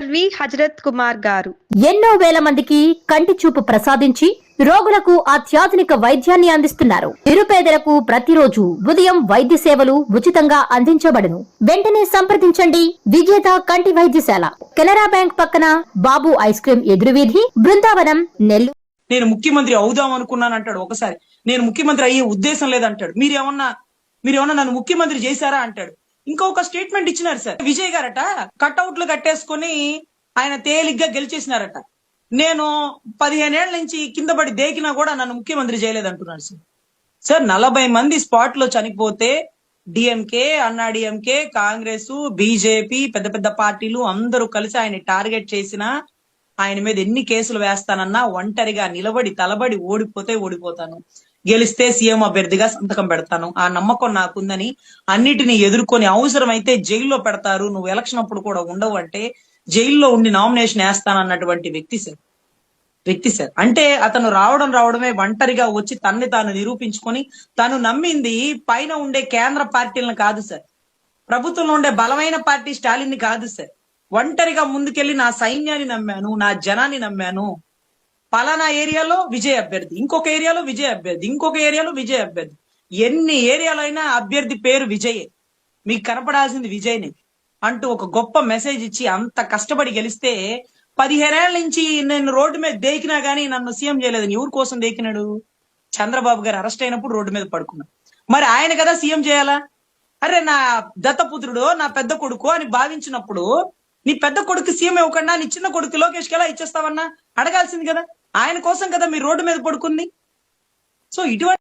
LV Hazrat Kumar గారు ఎన్నో వేల మందికి కంటి చూపు ప్రసాదించి రోగులకు అత్యాధునిక వైద్యాన్ని అందిస్తున్నారు. నిరుపేదలకు ప్రతిరోజు ఉదయం వైద్య సేవలు ఉచితంగా అందించబడును. వెంటనే సంప్రదించండి. విజేత కంటి వైద్యశాల, కెనరా బ్యాంక్ పక్కన, బాబు ఐస్ క్రీమ్ ఎదురువీధి, బృందావనం, నెల్లూరు. నేను ముఖ్యమంత్రి అవుదాం అనుకున్నాను అంటాడు ఒకసారి. నేను ముఖ్యమంత్రి అయ్యే ఉద్దేశం లేదంటాడు. మీరేమన్నా నన్ను ముఖ్యమంత్రి చేశారా అంటాడు. ఇంకొక స్టేట్మెంట్ ఇచ్చినారు సార్. విజయ్ గారట కట్అవుట్లు కట్టేసుకుని ఆయన తేలిగ్గా గెలిచేసినారట. నేను 15 ఏళ్ల నుంచి కింద పడి దేకినా కూడా నన్ను ముఖ్యమంత్రి చేయలేదంటున్నారు సార్. సార్ 40 మంది స్పాట్ లో చనిపోతే డిఎంకే, అన్నా డిఎంకే, కాంగ్రెస్, బీజేపీ, పెద్ద పెద్ద పార్టీలు అందరూ కలిసి ఆయన టార్గెట్ చేసినా ఆయన మీద ఎన్ని కేసులు వేస్తానన్నా ఒంటరిగా నిలబడి తలబడి ఓడిపోతే ఓడిపోతాను, గెలిస్తే సీఎం అభ్యర్థిగా సంతకం పెడతాను, ఆ నమ్మకం నాకుందని అన్నిటినీ ఎదుర్కొని అవసరమైతే జైల్లో పెడతారు, నువ్వు ఎలక్షన్ అప్పుడు కూడా ఉండవు అంటే జైల్లో ఉండి నామినేషన్ వేస్తానన్నటువంటి వ్యక్తి సార్. అంటే అతను రావడమే ఒంటరిగా వచ్చి తన్ని తాను నిరూపించుకొని తను నమ్మింది పైన ఉండే కేంద్ర పార్టీలను కాదు సార్, ప్రభుత్వంలో ఉండే బలమైన పార్టీ స్టాలిన్ ని కాదు సార్. ఒంటరిగా ముందుకెళ్లి నా సైన్యాన్ని నమ్మాను, నా జనాన్ని నమ్మాను. పలానా ఏరియాలో విజయ్ అభ్యర్థి, ఇంకొక ఏరియాలో విజయ్ అభ్యర్థి, ఇంకొక ఏరియాలో విజయ్ అభ్యర్థి, ఎన్ని ఏరియాలో అయినా అభ్యర్థి పేరు విజయే, మీకు కనపడాల్సింది విజయ్ని అంటూ ఒక గొప్ప మెసేజ్ ఇచ్చి అంత కష్టపడి గెలిస్తే 15 ఏళ్ల నుంచి నేను రోడ్డు మీద దేకినా గానీ నన్ను సీఎం చేయలేదు. ఎవరి కోసం దేకినాడు? చంద్రబాబు గారు అరెస్ట్ అయినప్పుడు రోడ్డు మీద పడుకున్నాడు. మరి ఆయన కదా సీఎం చేయాలా? అరే నా దత్తపుత్రుడు, నా పెద్ద కొడుకు అని భావించినప్పుడు నీ పెద్ద కొడుకు సీఎం ఇవ్వకుండా నీ చిన్న కొడుకు లోకేష్కి ఎలా ఇచ్చేస్తావన్నా అడగాల్సింది కదా. ఆయన కోసం కదా మీరు రోడ్డు మీద పడుకుంది. సో ఇటువంటి